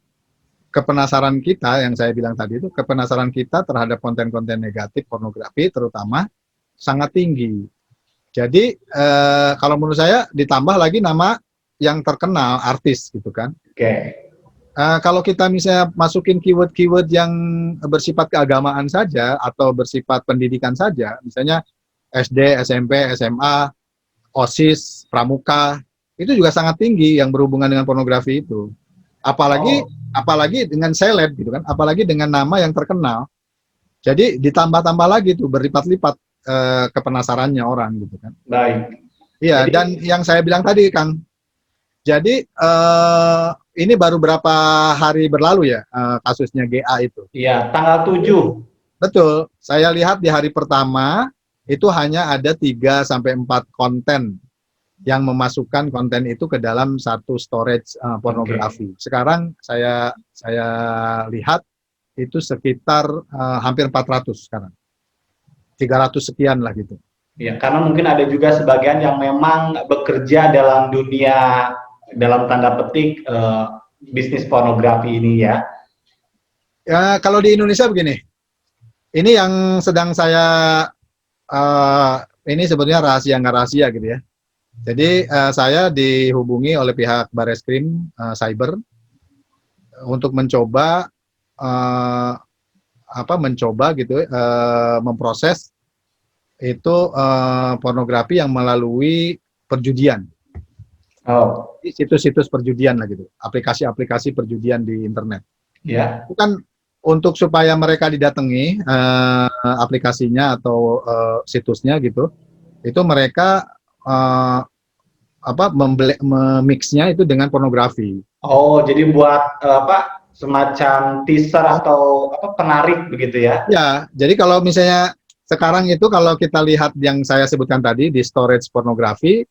kepenasaran kita yang saya bilang tadi itu kepenasaran kita terhadap konten-konten negatif pornografi terutama sangat tinggi. Jadi kalau menurut saya ditambah lagi nama yang terkenal artis gitu kan. Oke. Kalau kita misalnya masukin keyword-keyword yang bersifat keagamaan saja atau bersifat pendidikan saja, misalnya SD, SMP, SMA, OSIS, Pramuka, itu juga sangat tinggi yang berhubungan dengan pornografi itu. Apalagi dengan seleb gitu kan, apalagi dengan nama yang terkenal. Jadi ditambah-tambah lagi tuh berlipat-lipat kepenasarannya orang gitu kan. Baik. Iya, Jadi dan yang saya bilang tadi Kang, jadi ini baru berapa hari berlalu ya kasusnya GA itu. ya tanggal 7. Betul, saya lihat di hari pertama itu hanya ada 3 sampai 4 konten yang memasukkan konten itu ke dalam satu storage pornografi. Sekarang saya lihat itu sekitar hampir 400 sekarang. 300 sekian lah gitu. Ya, karena mungkin ada juga sebagian yang memang bekerja dalam dunia, dalam tanda petik, bisnis pornografi ini ya. Ya, kalau di Indonesia begini, ini yang sedang saya, ini sebetulnya rahasia nggak rahasia gitu ya. Jadi saya dihubungi oleh pihak Bareskrim Cyber untuk mencoba mencoba gitu memproses itu pornografi yang melalui perjudian. Oh, Situs-situs perjudian lah gitu, aplikasi-aplikasi perjudian di internet. ya. Itu kan untuk supaya mereka didatangi aplikasinya atau situsnya gitu, itu mereka memixnya itu dengan pornografi. Oh, jadi buat semacam teaser atau penarik begitu ya? Ya, jadi kalau misalnya sekarang itu kalau kita lihat yang saya sebutkan tadi di storage pornografi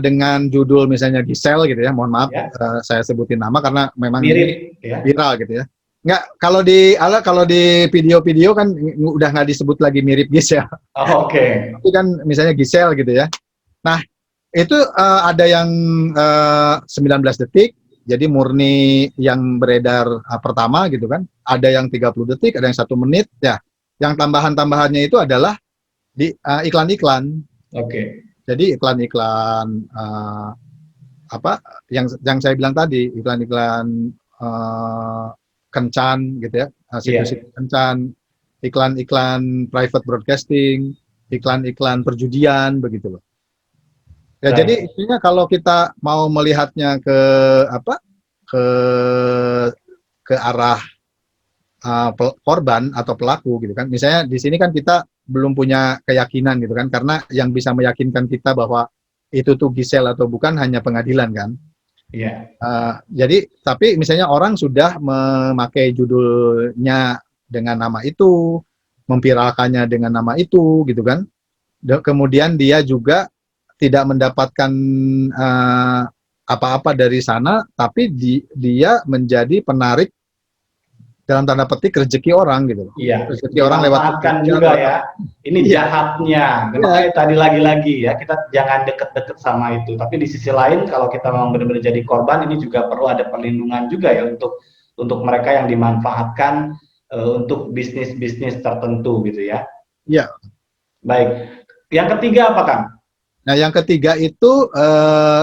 dengan judul misalnya Giselle gitu ya, mohon maaf Ya. saya sebutin nama karena memang Mirip ya. viral gitu ya. Nggak, kalau di video-video kan udah nggak disebut lagi mirip Giselle. Oh, oke. Tapi kan misalnya Giselle gitu ya. Nah, itu ada yang 19 detik, jadi murni yang beredar pertama gitu kan. Ada yang 30 detik, ada yang 1 menit. Ya, yang tambahan-tambahannya itu adalah di iklan-iklan. Oke. Jadi iklan-iklan yang saya bilang tadi, iklan-iklan kencan gitu ya, situs-situs kencan, iklan-iklan private broadcasting, iklan-iklan perjudian begitu loh. Ya, Baik. jadi intinya kalau kita mau melihatnya ke arah korban atau pelaku gitu kan. Misalnya di sini kan kita belum punya keyakinan gitu kan, karena yang bisa meyakinkan kita bahwa itu tuh Giselle atau bukan hanya pengadilan kan. Iya. Jadi tapi misalnya orang sudah memakai judulnya dengan nama itu, memviralkannya dengan nama itu gitu kan. Kemudian dia juga tidak mendapatkan apa-apa dari sana, tapi dia menjadi penarik dalam tanda petik rezeki orang gitu. Iya. Rezeki orang lewat Dimanfaatkan juga ya. Ini jahatnya. Dan makanya tadi lagi-lagi ya, kita jangan deket-deket sama itu. Tapi di sisi lain kalau kita memang benar-benar jadi korban, ini juga perlu ada perlindungan juga ya untuk mereka yang dimanfaatkan untuk bisnis-bisnis tertentu gitu ya. Iya. Baik. Yang ketiga apa, Kang? Nah, yang ketiga itu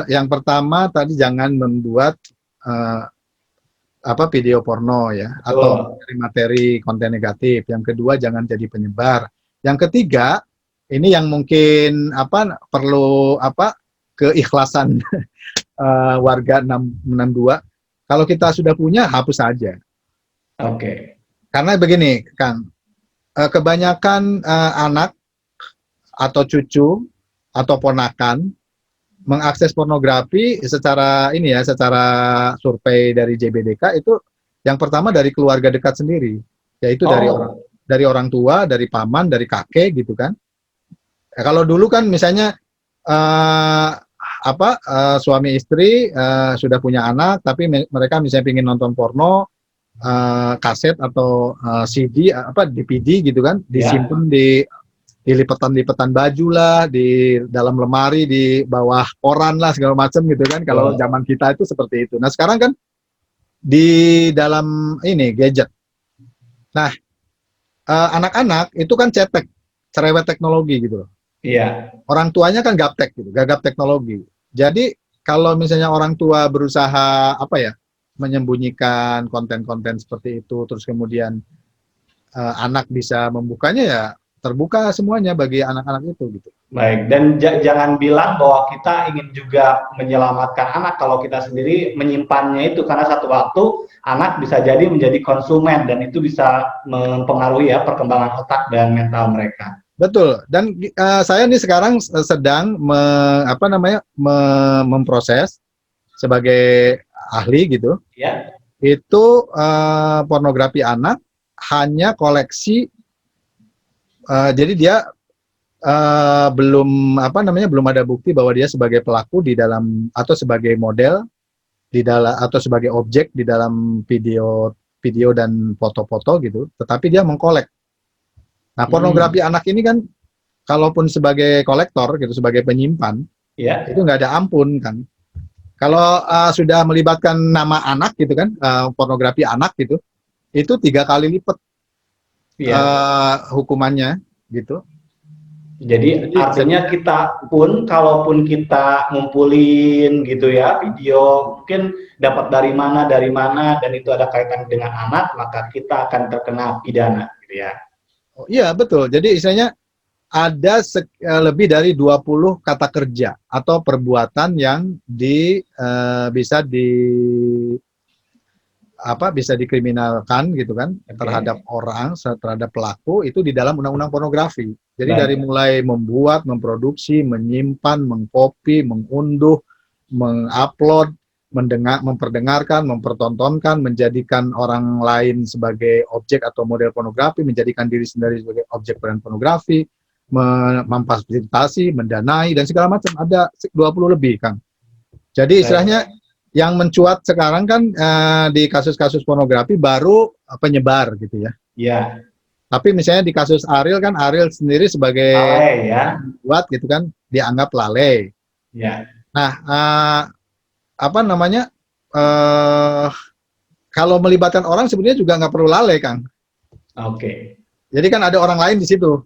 yang pertama tadi jangan membuat video porno ya, atau materi konten negatif. Yang kedua jangan jadi penyebar. Yang ketiga ini yang mungkin perlu keikhlasan warga 662. Kalau kita sudah punya, hapus saja. Oke. Karena begini, Kang, kebanyakan anak atau cucu atau ponakan mengakses pornografi secara survei dari JBDK itu yang pertama dari keluarga dekat sendiri, yaitu dari orang tua, dari paman, dari kakek gitu kan. Kalau dulu kan misalnya suami istri sudah punya anak, tapi mereka misalnya ingin nonton porno, kaset atau CD, DVD gitu kan, disimpan di lipetan-lipetan baju lah, di dalam lemari, di bawah koran lah, segala macam gitu kan. Kalau zaman kita itu seperti itu. Nah, sekarang kan di dalam gadget. Nah, anak-anak itu kan cetek, cerewet teknologi gitu loh. Iya. Orang tuanya kan gaptek gitu, gagap teknologi. Jadi kalau misalnya orang tua berusaha menyembunyikan konten-konten seperti itu, terus kemudian anak bisa membukanya, ya terbuka semuanya bagi anak-anak itu gitu. Baik, dan jangan bilang bahwa kita ingin juga menyelamatkan anak kalau kita sendiri menyimpannya itu, karena satu waktu anak bisa jadi menjadi konsumen dan itu bisa mempengaruhi perkembangan otak dan mental mereka. Betul. Dan saya nih sekarang sedang memproses sebagai ahli gitu. Ya. Itu pornografi anak hanya koleksi. Jadi dia belum belum ada bukti bahwa dia sebagai pelaku di dalam atau sebagai model di dalam atau sebagai objek di dalam video dan foto-foto gitu, tetapi dia mengkolek. Nah, pornografi anak ini kan kalaupun sebagai kolektor gitu, sebagai penyimpan, Ya, itu nggak ada ampun kan. Kalau sudah melibatkan nama anak gitu kan, pornografi anak gitu, itu 3 kali lipat ya. hukumannya gitu. Jadi Jadi artinya kita pun, kalaupun kita ngumpulin gitu ya video, mungkin dapat dari mana, dan itu ada kaitan dengan anak, maka kita akan terkena pidana, gitu ya. oh, iya betul. Jadi istilahnya ada lebih dari 20 kata kerja atau perbuatan yang bisa bisa dikriminalkan gitu kan terhadap Oke, orang, terhadap pelaku itu di dalam undang-undang pornografi. Jadi dari baik, mulai membuat, memproduksi, menyimpan, mengcopy, mengunduh, mengupload, memperdengarkan, mempertontonkan, menjadikan orang lain sebagai objek atau model pornografi, menjadikan diri sendiri sebagai objek peran pornografi, memfasilitasi, mendanai dan segala macam, ada 20 lebih, Kang. Jadi baik. istilahnya yang mencuat sekarang kan di kasus-kasus pornografi baru penyebar gitu ya. Ya, Tapi misalnya di kasus Ariel kan, Ariel sendiri sebagai lalai ya. buat gitu kan dianggap lalai. Ya, Nah, apa namanya? eh Kalau melibatkan orang sebenarnya juga nggak perlu lalai, Kang. oke. Jadi kan ada orang lain di situ.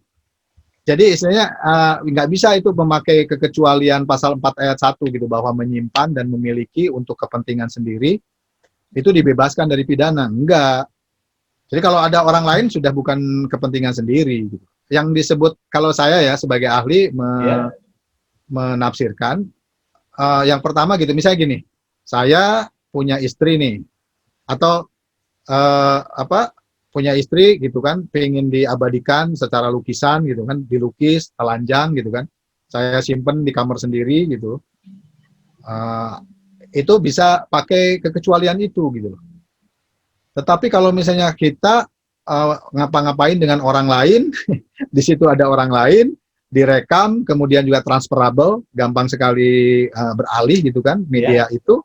Jadi istilahnya nggak bisa itu memakai kekecualian pasal 4 ayat 1 gitu, bahwa menyimpan dan memiliki untuk kepentingan sendiri itu dibebaskan dari pidana. Enggak. Jadi kalau ada orang lain sudah bukan kepentingan sendiri gitu. Yang disebut, kalau saya ya sebagai ahli Ya, menafsirkan, yang pertama gitu, misalnya gini, saya punya istri nih, atau punya istri gitu kan, pengen diabadikan secara lukisan gitu kan, dilukis telanjang gitu kan, saya simpen di kamar sendiri gitu. Uh, itu bisa pakai kekecualian itu gitu loh. Tetapi kalau misalnya kita ngapa-ngapain dengan orang lain, di situ ada orang lain, direkam, kemudian juga transferable, gampang sekali beralih gitu kan, media ya, itu,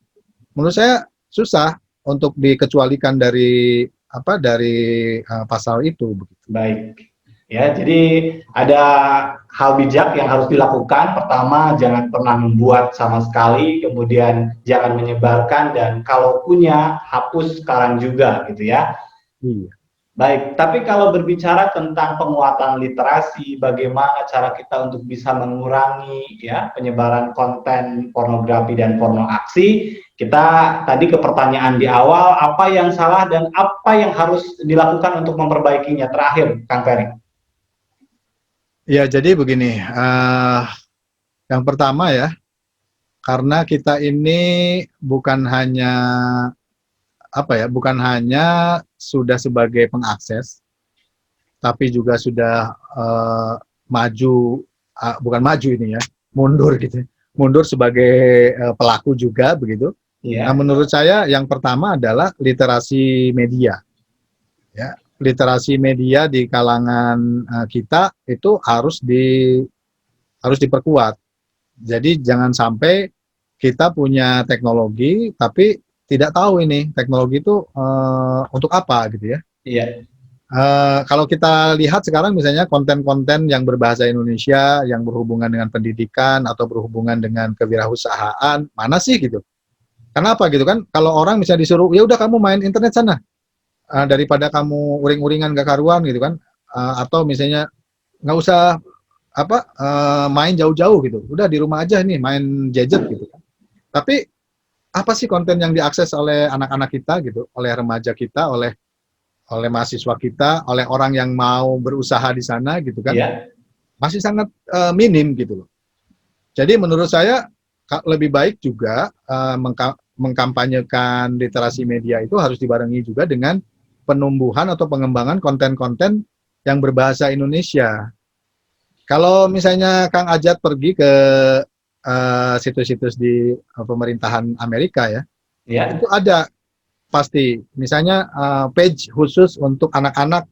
menurut saya susah untuk dikecualikan dari pasal itu. Begitu. baik. Ya, jadi ada hal bijak yang harus dilakukan. Pertama, jangan pernah membuat sama sekali, kemudian jangan menyebarkan, dan kalau punya, hapus sekarang juga, gitu ya. Iya. Baik, tapi kalau berbicara tentang penguatan literasi, bagaimana cara kita untuk bisa mengurangi ya penyebaran konten pornografi dan porno aksi? Kita tadi ke pertanyaan di awal, apa yang salah dan apa yang harus dilakukan untuk memperbaikinya? Terakhir, Kang Ferry. Ya, jadi begini, yang pertama ya, karena kita ini bukan hanya bukan hanya sudah sebagai pengakses, tapi juga sudah maju, bukan maju ini ya, mundur gitu, mundur sebagai pelaku juga begitu. Nah, Iya, menurut saya yang pertama adalah literasi media. Ya, literasi media di kalangan kita itu harus diperkuat. Jadi jangan sampai kita punya teknologi tapi tidak tahu ini teknologi itu untuk apa gitu ya. iya, Kalau kita lihat sekarang misalnya konten-konten yang berbahasa Indonesia yang berhubungan dengan pendidikan atau berhubungan dengan kewirausahaan, mana sih gitu? Kenapa gitu kan? Kalau orang misalnya disuruh, ya udah kamu main internet sana, daripada kamu uring-uringan gak karuan gitu kan, atau misalnya nggak usah main jauh-jauh gitu, udah di rumah aja nih main gadget gitu kan. Tapi apa sih konten yang diakses oleh anak-anak kita gitu, oleh remaja kita, oleh mahasiswa kita, oleh orang yang mau berusaha di sana gitu kan, iya, masih sangat minim gitu loh. Jadi menurut saya lebih baik juga mengkampanyekan literasi media itu harus dibarengi juga dengan penumbuhan atau pengembangan konten-konten yang berbahasa Indonesia. Kalau misalnya Kang Ajat pergi ke situs-situs di pemerintahan Amerika ya, itu iya, ada pasti. Misalnya page khusus untuk anak-anak,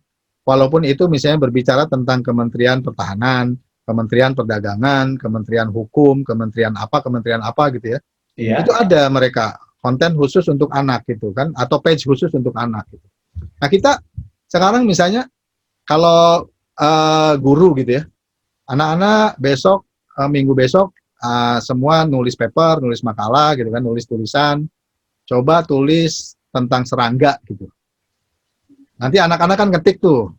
walaupun itu misalnya berbicara tentang Kementerian Pertahanan, Kementerian Perdagangan, Kementerian Hukum, Kementerian apa gitu ya. Iya. Itu ada mereka konten khusus untuk anak gitu kan, atau page khusus untuk anak gitu. Nah, kita sekarang misalnya kalau guru gitu ya, anak-anak besok minggu besok semua nulis paper, nulis makalah gitu kan, nulis tulisan, coba tulis tentang serangga gitu. Nanti anak-anak kan ketik tuh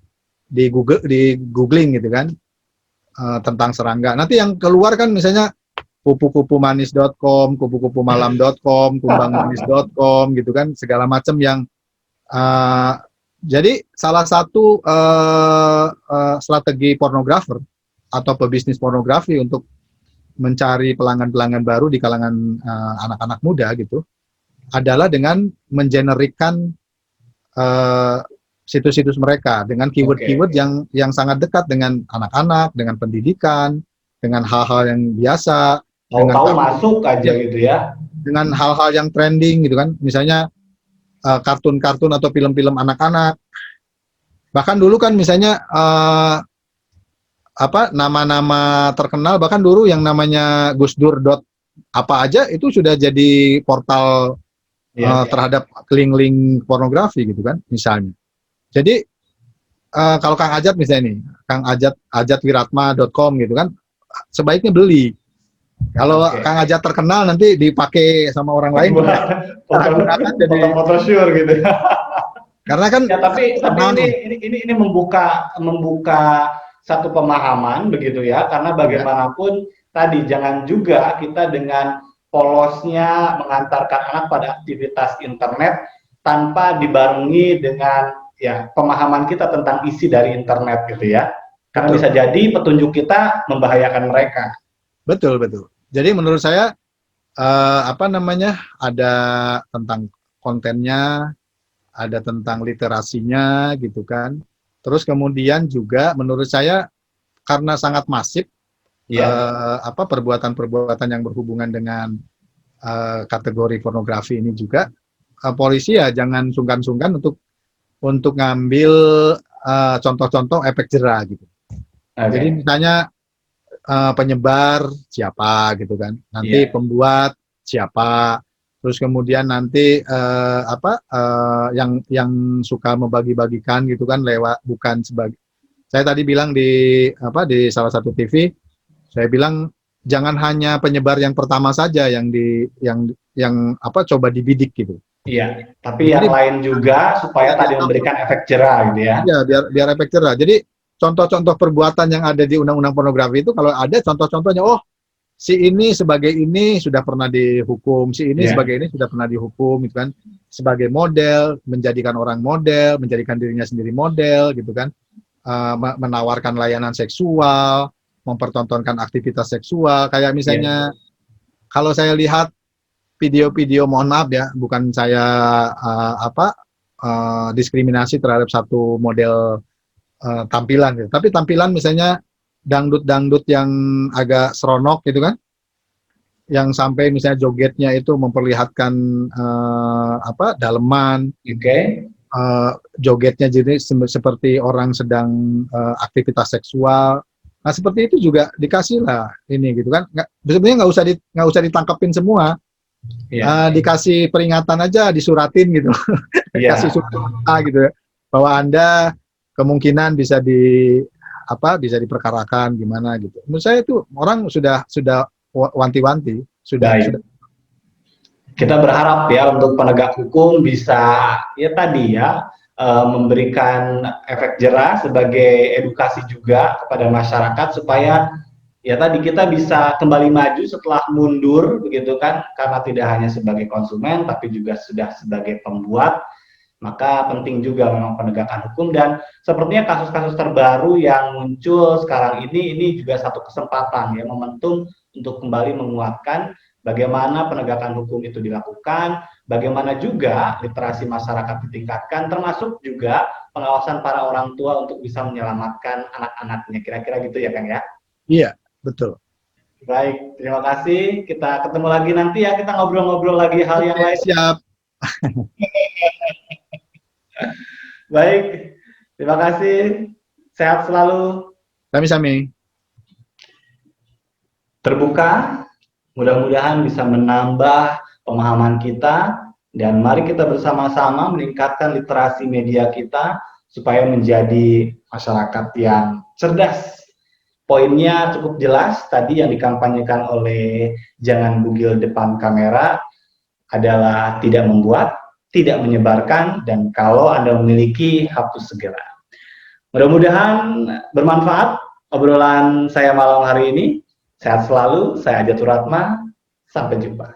di Google, di googling gitu kan, tentang serangga. Nanti yang keluar kan misalnya kupu-kupumanis.com, kupu-kupumalam.com, kumbangmanis.com gitu kan, segala macam yang jadi salah satu strategi pornografer atau pebisnis pornografi untuk mencari pelanggan-pelanggan baru di kalangan anak-anak muda gitu adalah dengan mengenerikkan situs-situs mereka dengan keyword-keyword yang sangat dekat dengan anak-anak, dengan pendidikan, dengan hal-hal yang biasa, Tahu-tahu masuk aja gitu ya. Dengan hal-hal yang trending gitu kan, misalnya kartun-kartun atau film-film anak-anak. Bahkan dulu kan misalnya nama-nama terkenal, bahkan dulu yang namanya Gusdur. Apa aja itu sudah jadi portal terhadap link-link pornografi gitu kan misalnya. Jadi kalau Kang Ajat misalnya nih, Kang ajatwiratma.com gitu kan, sebaiknya beli. Kalau Kang Ajat terkenal nanti dipakai sama orang lain juga. Foto-foto sure gitu. Karena kan ya, tapi ini membuka satu pemahaman begitu ya, karena bagaimanapun tadi jangan juga kita dengan polosnya mengantarkan anak pada aktivitas internet tanpa dibarengi dengan ya pemahaman kita tentang isi dari internet gitu ya. Karena bisa jadi petunjuk kita membahayakan mereka. Betul. Jadi menurut saya ada tentang kontennya, ada tentang literasinya gitu kan. Terus kemudian juga menurut saya karena sangat masif perbuatan-perbuatan yang berhubungan dengan kategori pornografi ini juga, polisi ya jangan sungkan-sungkan untuk ngambil contoh-contoh efek jerah gitu. Jadi misalnya penyebar siapa gitu kan, nanti pembuat siapa, terus kemudian nanti yang suka membagi-bagikan gitu kan lewat, bukan sebagai, saya tadi bilang di salah satu TV, saya bilang jangan hanya penyebar yang pertama saja yang coba dibidik gitu. Iya, tapi yang lain juga supaya tadi memberikan efek jerah gitu ya. Iya, biar efek jerah. Jadi contoh-contoh perbuatan yang ada di undang-undang pornografi itu kalau ada contoh-contohnya, oh si ini sebagai ini sudah pernah dihukum, si ini sebagai ini sudah pernah dihukum gitu kan, sebagai model, menjadikan orang model, menjadikan dirinya sendiri model gitu kan, menawarkan layanan seksual, mempertontonkan aktivitas seksual, kayak misalnya kalau saya lihat video-video, mohon maaf ya, bukan saya diskriminasi terhadap satu model tampilan gitu. Tapi tampilan misalnya dangdut-dangdut yang agak seronok gitu kan, yang sampai misalnya jogetnya itu memperlihatkan daleman, jogetnya jadi seperti orang sedang aktivitas seksual. Nah seperti itu juga dikasih lah ini gitu kan. Sebenarnya nggak usah ditangkapin semua. Dikasih peringatan aja, disuratin gitu. Dikasih surat gitu ya, bahwa Anda kemungkinan bisa diperkarakan gimana gitu. Menurut saya itu orang sudah wanti-wanti, sudah. Kita berharap ya untuk penegak hukum bisa memberikan efek jerah sebagai edukasi juga kepada masyarakat supaya ya tadi kita bisa kembali maju setelah mundur begitu kan, karena tidak hanya sebagai konsumen tapi juga sudah sebagai pembuat. Maka penting juga memang penegakan hukum, dan sepertinya kasus-kasus terbaru yang muncul sekarang ini juga satu kesempatan ya, momentum untuk kembali menguatkan bagaimana penegakan hukum itu dilakukan, bagaimana juga literasi masyarakat ditingkatkan, termasuk juga pengawasan para orang tua untuk bisa menyelamatkan anak-anaknya. Kira-kira gitu ya Kang ya? Iya, betul. Baik, terima kasih. Kita ketemu lagi nanti ya, kita ngobrol-ngobrol lagi hal yang lain. Siap. Baik, terima kasih. Sehat selalu. Sami-sami. terbuka, mudah-mudahan bisa menambah pemahaman kita, dan mari kita bersama-sama meningkatkan literasi media kita supaya menjadi masyarakat yang cerdas. Poinnya cukup jelas tadi yang dikampanyekan oleh Jangan Bugil Depan Kamera adalah tidak membuat, tidak menyebarkan, dan kalau Anda memiliki, hapus segera. Mudah-mudahan bermanfaat obrolan saya malam hari ini. Sehat selalu, saya Ajatul Ratma, sampai jumpa.